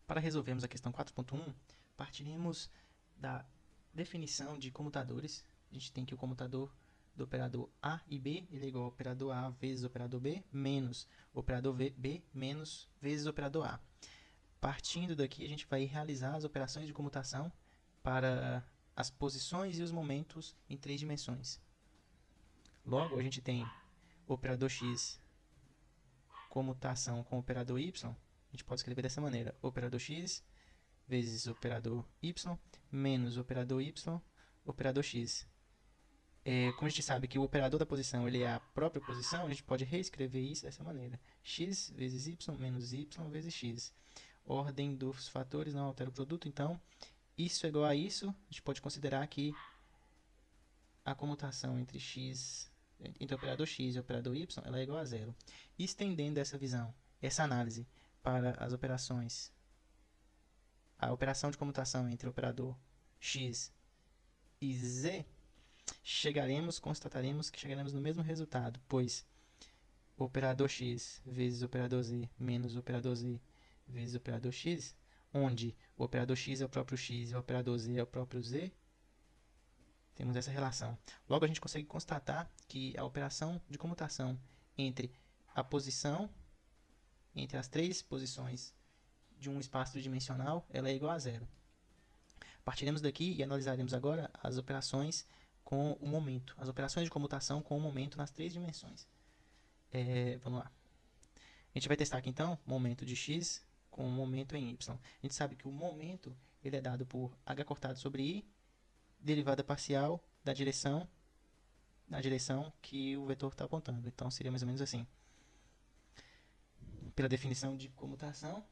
Para resolvermos a questão 4.1, partiremos da definição de comutadores. A gente tem que o comutador do operador A e B ele é igual ao operador A vezes o operador B menos o operador B menos vezes o operador A. Partindo daqui, a gente vai realizar as operações de comutação para as posições e os momentos em 3 dimensões. Logo, a gente tem o operador x comutação com o operador y. A gente pode escrever dessa maneira: operador x vezes operador y menos operador y, operador x. Como a gente sabe que o operador da posição ele é a própria posição, a gente pode reescrever isso dessa maneira: x vezes y menos y vezes x. Ordem dos fatores não altera o produto, então isso é igual a isso. A gente pode considerar que a comutação entre o operador x e o operador y ela é igual a zero. Estendendo essa visão, essa análise para as operações, a operação de comutação entre o operador x e z, constataremos que chegaremos no mesmo resultado, pois o operador x vezes o operador z menos o operador z vezes o operador x, onde o operador x é o próprio x e o operador z é o próprio z, temos essa relação. Logo, a gente consegue constatar que a operação de comutação entre a posição, entre as 3 posições de um espaço tridimensional, ela é igual a zero. Partiremos daqui e analisaremos agora as operações com o momento, as operações de comutação com o momento nas 3 dimensões. Vamos lá. A gente vai testar aqui então momento de x com o momento em y. A gente sabe que o momento ele é dado por h cortado sobre i, derivada parcial da direção, na direção que o vetor está apontando. Então seria mais ou menos assim. Pela definição de comutação,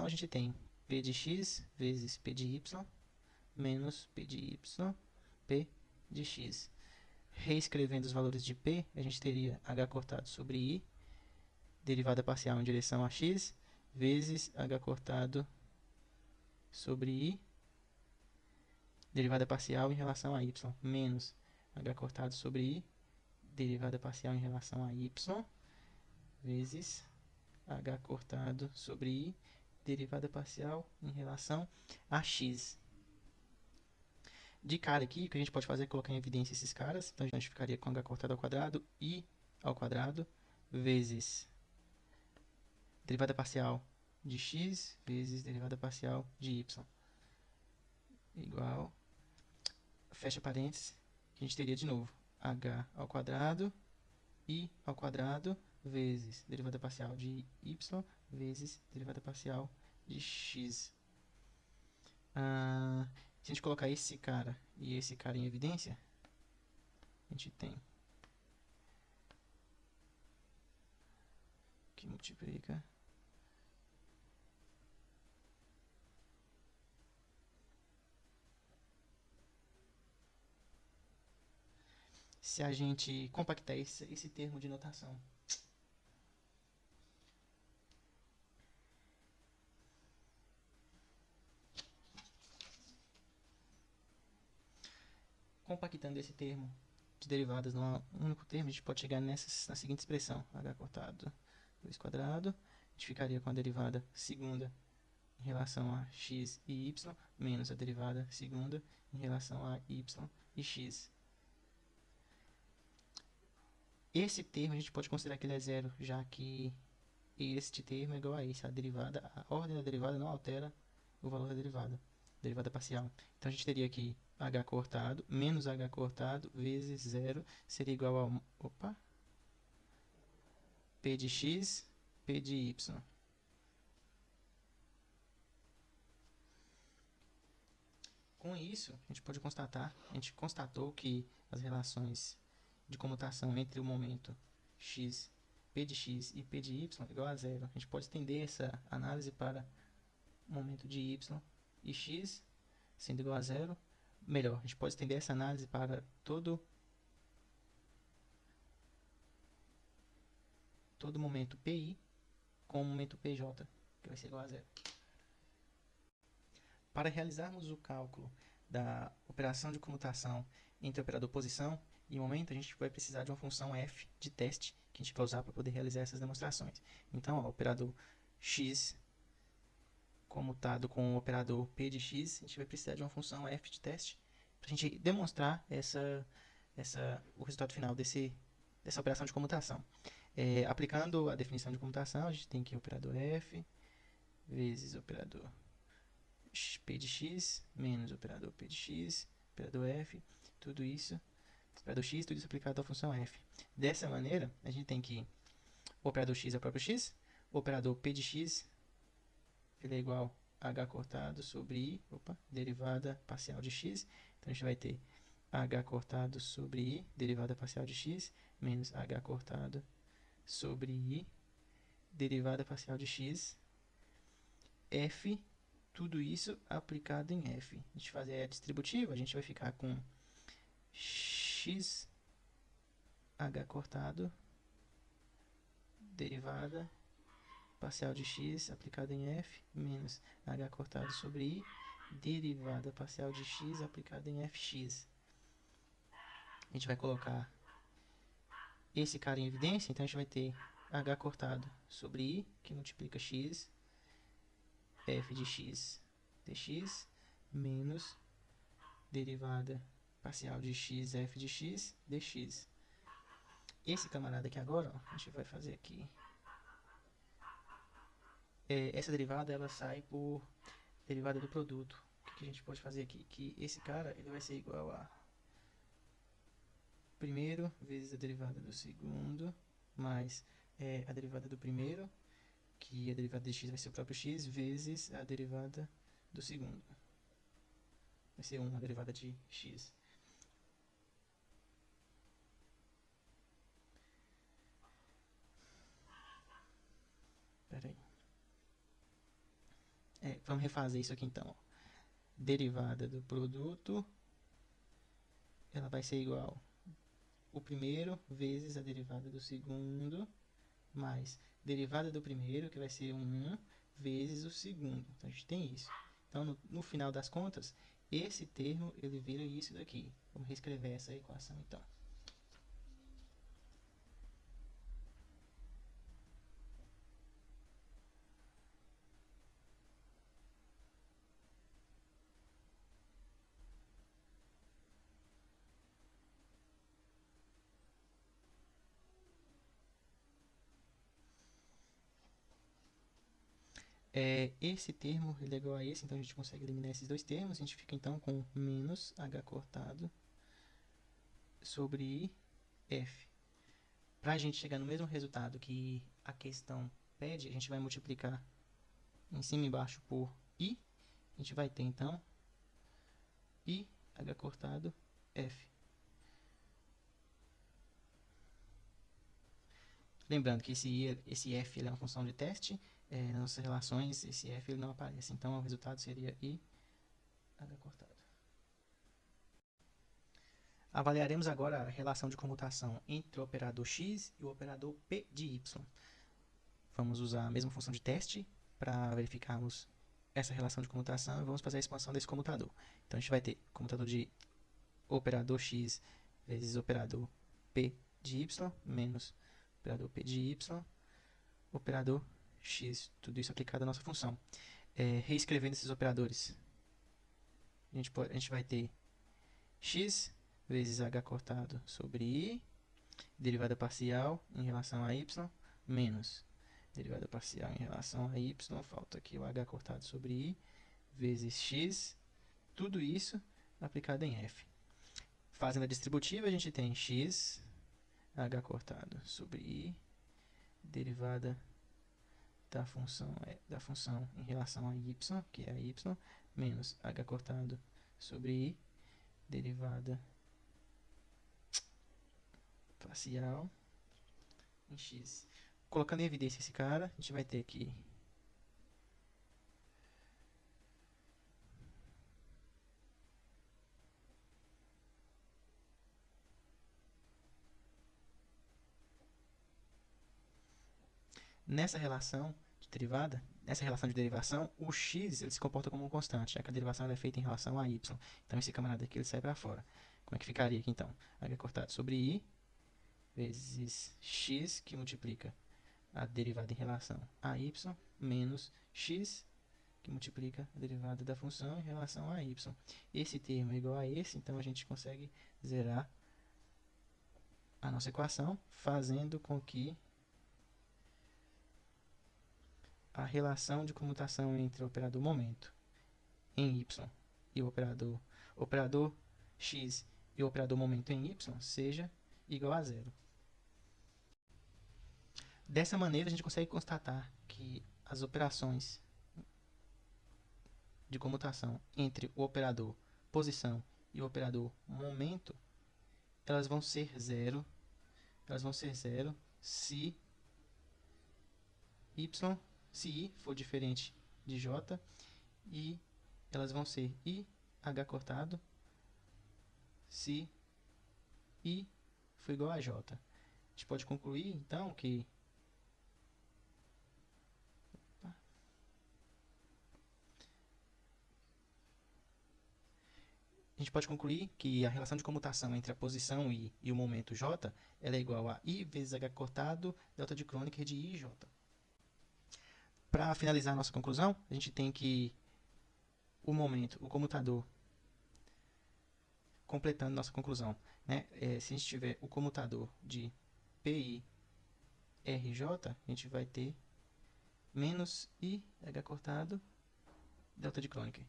a gente tem p de x vezes p de y menos p de y, p de x. Reescrevendo os valores de p, a gente teria h cortado sobre i, derivada parcial em direção a x, vezes h cortado sobre i, derivada parcial em relação a y, menos h cortado sobre i, derivada parcial em relação a y, vezes h cortado sobre i, derivada parcial em relação a x. De cara aqui, o que a gente pode fazer é colocar em evidência esses caras. Então, a gente ficaria com h cortado ao quadrado, i ao quadrado, vezes derivada parcial de x, vezes derivada parcial de y. Igual, fecha parênteses, que a gente teria de novo h ao quadrado, i ao quadrado, vezes derivada parcial de y, vezes derivada parcial de x. Se a gente colocar esse cara e esse cara em evidência, a gente tem que multiplica se a gente compactar esse termo de notação. Compactando esse termo de derivadas num único termo, a gente pode chegar na seguinte expressão: h cortado 2 quadrado, a gente ficaria com a derivada segunda em relação a x e y, menos a derivada segunda em relação a y e x. Esse termo a gente pode considerar que ele é zero, já que este termo é igual a esse. A ordem da derivada não altera o valor da derivada parcial. Então a gente teria aqui h cortado menos h cortado vezes zero seria igual a p de x, p de y. Com isso, a gente constatou que as relações de comutação entre o momento x, p de x e p de y é igual a zero. A gente pode estender essa análise para o momento de y e x sendo igual a zero. Melhor, a gente pode estender essa análise para todo momento pi com o momento pj, que vai ser igual a zero. Para realizarmos o cálculo da operação de comutação entre o operador posição e momento, a gente vai precisar de uma função f de teste que a gente vai usar para poder realizar essas demonstrações. Então, o operador x comutado com o operador P de x, a gente vai precisar de uma função f de teste para a gente demonstrar o resultado final dessa operação de comutação. Aplicando a definição de comutação, a gente tem que o operador f vezes o operador P de x menos o operador P de x, operador f, tudo isso, operador x, tudo isso aplicado à função f. Dessa maneira, a gente tem que o operador x é o próprio x, o operador P de x ele é igual a h cortado sobre i, derivada parcial de x. Então, a gente vai ter h cortado sobre i, derivada parcial de x, menos h cortado sobre i, derivada parcial de x, f, tudo isso aplicado em f. A gente fazer a distributiva, a gente vai ficar com x h cortado, derivada parcial de x aplicado em f, menos h cortado sobre i, derivada parcial de x aplicado em fx. A gente vai colocar esse cara em evidência, então a gente vai ter h cortado sobre i, que multiplica x, f de x dx, menos derivada parcial de x, f de x dx. Esse camarada aqui agora, ó, a gente vai fazer aqui. Essa derivada ela sai por derivada do produto. O que a gente pode fazer aqui? Que esse cara ele vai ser igual a primeiro vezes a derivada do segundo, mais a derivada do primeiro, que a derivada de x vai ser o próprio x, vezes a derivada do segundo. Vai ser 1 a derivada de x. Espera aí. Vamos refazer isso aqui então. Ó. Derivada do produto, ela vai ser igual o primeiro vezes a derivada do segundo, mais derivada do primeiro, que vai ser 1, vezes o segundo. Então, a gente tem isso. Então, no final das contas, esse termo, ele vira isso daqui. Vamos reescrever essa equação, então. Esse termo ele é igual a esse, então a gente consegue eliminar esses dois termos. A gente fica então com menos h cortado sobre i f. Para a gente chegar no mesmo resultado que a questão pede, a gente vai multiplicar em cima e embaixo por i. A gente vai ter então i h cortado f. Lembrando que esse f ele é uma função de teste. Nas nossas relações, esse f ele não aparece. Então, o resultado seria i h cortado. Avaliaremos agora a relação de comutação entre o operador x e o operador p de y. Vamos usar a mesma função de teste para verificarmos essa relação de comutação e vamos fazer a expansão desse comutador. Então, a gente vai ter comutador de operador x vezes operador p de y, menos operador p de y, operador x, tudo isso aplicado à nossa função. Reescrevendo esses operadores, a gente vai ter x vezes h cortado sobre i, derivada parcial em relação a y, menos derivada parcial em relação a y, falta aqui o h cortado sobre i, vezes x, tudo isso aplicado em f. Fazendo a distributiva, a gente tem x, h cortado sobre i, derivada da função em relação a y, que é a y, menos h cortado sobre i, derivada parcial em x. Colocando em evidência esse cara, a gente vai ter que nessa relação de derivada, nessa relação de derivação, o x ele se comporta como um constante, já que a derivação é feita em relação a y. Então, esse camarada aqui ele sai para fora. Como é que ficaria aqui, então? h cortado sobre i, vezes x, que multiplica a derivada em relação a y, menos x, que multiplica a derivada da função em relação a y. Esse termo é igual a esse, então a gente consegue zerar a nossa equação, fazendo com que a relação de comutação entre o operador momento em y e o operador x e o operador momento em y seja igual a zero. Dessa maneira, a gente consegue constatar que as operações de comutação entre o operador posição e o operador momento, elas vão ser zero se i for diferente de j, e elas vão ser i h cortado se i for igual a j. A gente pode concluir, então, que a relação de comutação entre a posição i e o momento j ela é igual a i vezes h cortado delta de Kronecker de i e j. Para finalizar a nossa conclusão, a gente tem que o comutador, completando nossa conclusão, né? Se a gente tiver o comutador de pi rj, a gente vai ter menos i h cortado delta de Kronecker.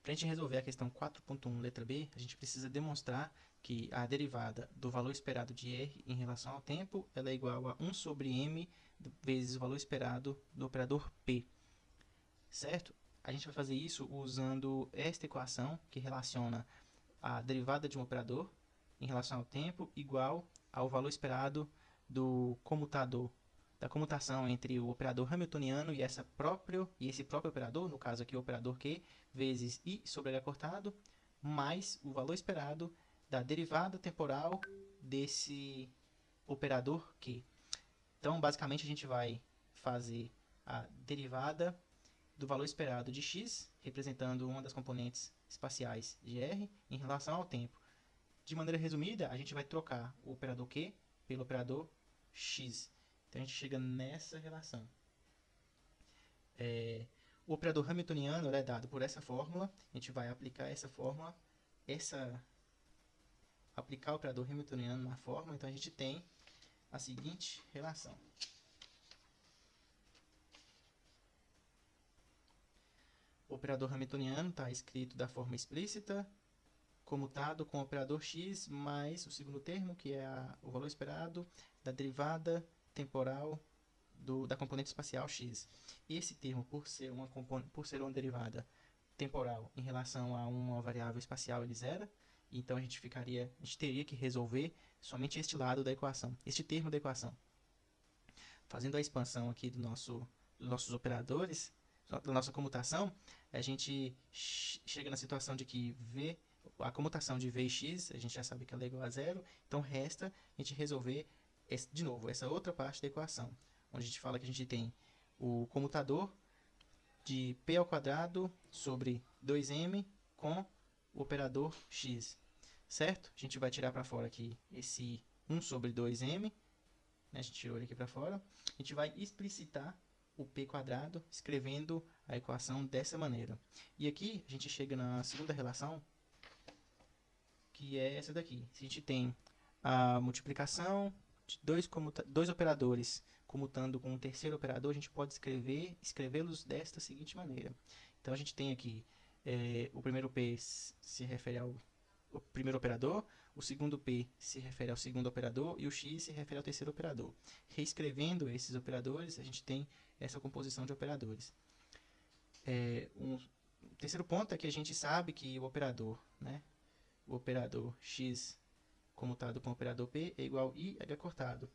Para a gente resolver a questão 4.1, letra B, a gente precisa demonstrar que a derivada do valor esperado de R em relação ao tempo ela é igual a 1 sobre m vezes o valor esperado do operador P. Certo? A gente vai fazer isso usando esta equação, que relaciona a derivada de um operador em relação ao tempo igual ao valor esperado do comutador, da comutação entre o operador hamiltoniano e esse próprio operador, no caso aqui o operador Q, vezes i sobre h cortado, mais o valor esperado da derivada temporal desse operador Q. Então, basicamente, a gente vai fazer a derivada do valor esperado de x, representando uma das componentes espaciais de R, em relação ao tempo. De maneira resumida, a gente vai trocar o operador Q pelo operador x. Então, a gente chega nessa relação. O operador hamiltoniano é dado por essa fórmula. A gente vai aplicar essa fórmula, aplicar o operador hamiltoniano na fórmula. Então, a gente tem a seguinte relação. O operador hamiltoniano está escrito da forma explícita, comutado com o operador x mais o segundo termo, que é o valor esperado da derivada temporal da componente espacial x. E esse termo, por ser uma derivada temporal em relação a uma variável espacial, ele zera. Então a gente teria que resolver somente este lado da equação, este termo da equação. Fazendo a expansão aqui dos nossos operadores, da nossa comutação, a gente chega na situação de que a comutação de v e x, a gente já sabe que ela é igual a zero, então resta a gente resolver, de novo, essa outra parte da equação, onde a gente fala que a gente tem o comutador de p ao quadrado sobre 2m com o operador x, certo? A gente vai tirar para fora aqui esse 1 sobre 2m, né? A gente tirou ele aqui para fora. A gente vai explicitar o p quadrado escrevendo a equação dessa maneira. E aqui a gente chega na segunda relação, que é essa daqui. Se a gente tem a multiplicação de dois operadores comutando com um terceiro operador, a gente pode escrevê-los desta seguinte maneira. Então a gente tem aqui o primeiro p se refere ao primeiro operador, o segundo p se refere ao segundo operador e o x se refere ao terceiro operador. Reescrevendo esses operadores, a gente tem essa composição de operadores. O terceiro ponto é que a gente sabe que o operador x comutado com o operador p é igual a i h cortado.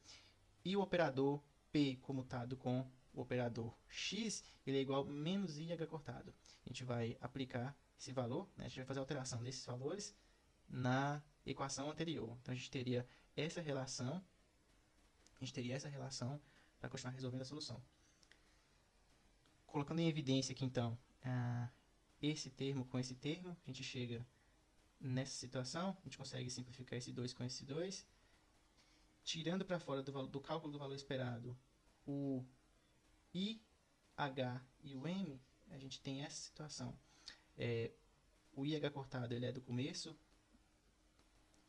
E o operador p comutado com o operador x, ele é igual a menos i h cortado. A gente vai aplicar esse valor, né? A gente vai fazer a alteração desses valores na equação anterior. Então, a gente teria essa relação para continuar resolvendo a solução. Colocando em evidência aqui, então, esse termo com esse termo, a gente chega nessa situação, a gente consegue simplificar esse 2 com esse 2, tirando para fora do cálculo do valor esperado o i H e o M, a gente tem essa situação. O IH cortado ele é do começo.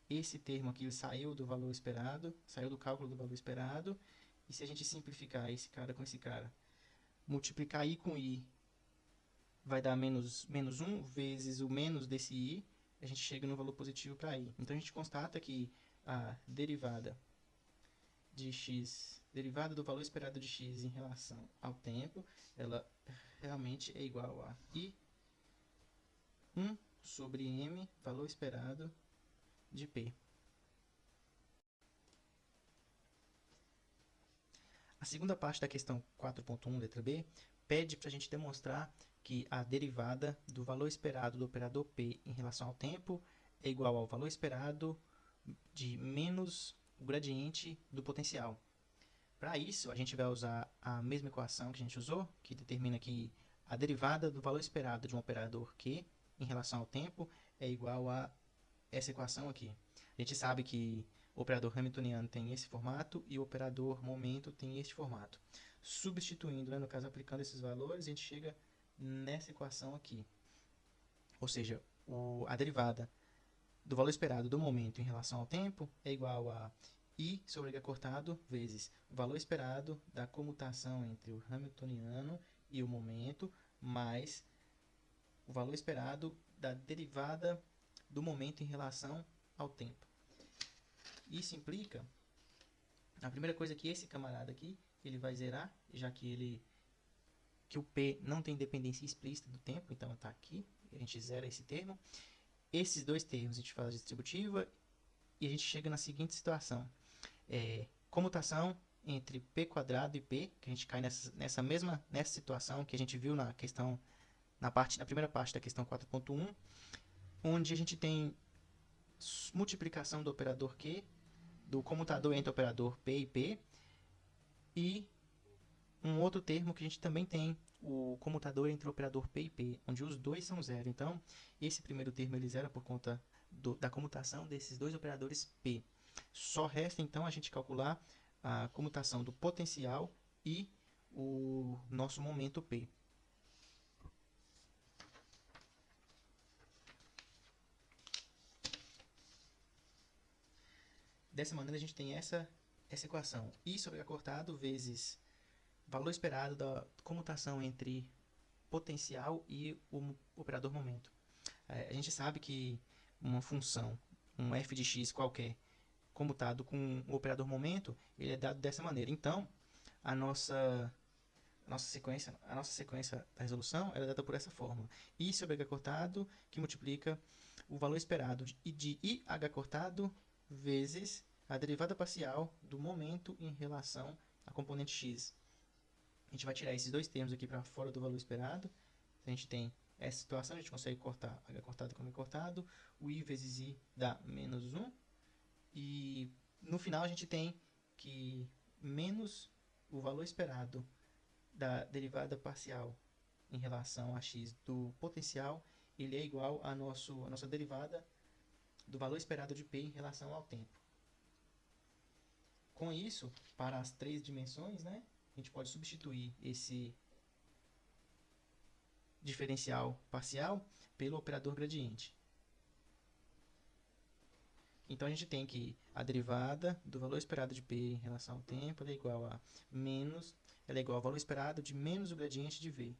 Esse termo aqui saiu do valor esperado, saiu do cálculo do valor esperado. E se a gente simplificar esse cara com esse cara, multiplicar I com I, vai dar menos 1 vezes o menos desse I, a gente chega no valor positivo para I. Então a gente constata que a derivada de x, derivada do valor esperado de x em relação ao tempo, ela realmente é igual a I 1 sobre M, valor esperado de P. A segunda parte da questão 4.1, letra B, pede para a gente demonstrar que a derivada do valor esperado do operador P em relação ao tempo é igual ao valor esperado de menos o gradiente do potencial. Para isso, a gente vai usar a mesma equação que a gente usou, que determina que a derivada do valor esperado de um operador Q em relação ao tempo é igual a essa equação aqui. A gente sabe que o operador hamiltoniano tem esse formato e o operador momento tem este formato. Substituindo, né, no caso aplicando esses valores, a gente chega nessa equação aqui. Ou seja, a derivada do valor esperado do momento em relação ao tempo é igual a I sobre H cortado vezes o valor esperado da comutação entre o hamiltoniano e o momento, mais o valor esperado da derivada do momento em relação ao tempo. Isso implica, a primeira coisa, que esse camarada aqui, ele vai zerar, já que o P não tem dependência explícita do tempo, então está aqui, a gente zera esse termo. Esses dois termos a gente faz a distributiva e a gente chega na seguinte situação. Comutação entre P quadrado e P, que a gente cai nessa situação que a gente viu na questão, na primeira parte da questão 4.1, onde a gente tem multiplicação do operador Q, do comutador entre o operador P e P, e um outro termo que a gente também tem, o comutador entre o operador P e P, onde os dois são zero. Então, esse primeiro termo ele zera por conta da comutação desses dois operadores P. Só resta, então, a gente calcular a comutação do potencial e o nosso momento P. Dessa maneira, a gente tem essa equação. I sobre H cortado vezes valor esperado da comutação entre potencial e o operador momento. A gente sabe que uma função, um f de x qualquer, comutado com o operador momento, ele é dado dessa maneira. Então, a nossa sequência da resolução é dada por essa fórmula. I sobre H cortado, que multiplica o valor esperado de IH cortado vezes a derivada parcial do momento em relação à componente x. A gente vai tirar esses dois termos aqui para fora do valor esperado. A gente tem essa situação, a gente consegue cortar H cortado com H cortado. O I vezes I dá menos 1. E no final a gente tem que menos o valor esperado da derivada parcial em relação a x do potencial, ele é igual a nossa derivada do valor esperado de P em relação ao tempo. Com isso, para as três dimensões, né, a gente pode substituir esse diferencial parcial pelo operador gradiente. Então, a gente tem que a derivada do valor esperado de P em relação ao tempo é igual a ela é igual ao valor esperado de menos o gradiente de V.